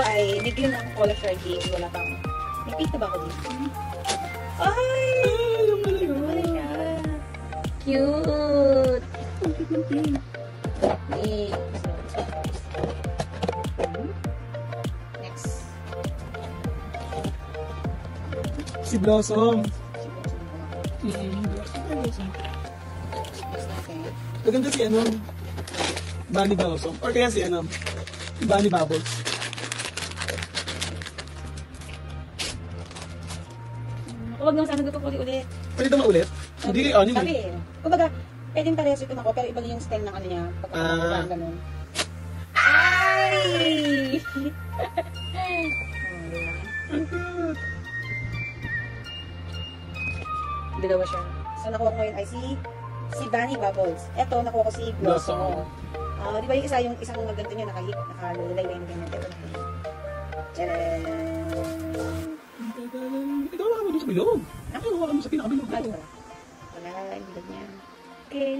ay may green ang color sharding. Wala pang. May pink na ba ako dito? Ay! Yung pala yun. Cute! Next. Si Blossom. Maganda si ano, Bunny Blossom. Or kaya si ano, Bunny Bubbles. Huwag naman sana dito ulit. Pwede ito maulit? Hindi, ano Sabi yun? kumbaga, pwedeng parehas ito ako, pero iba yung style ng ano niya. Ah. Ganun. Ay! Dalawa siya. So, nakuha ko ngayon ay si Bunny Bubbles. Eto, nakuha ko si Blossom. Di ba yung isa, yung isang maganda niya, nakalaylay na ganyan. Ito na. Tcharan! Ito wala mo doon sa bilog. Ito wala mo sa pinakabilog. Wala, yung bilog niya. Okay.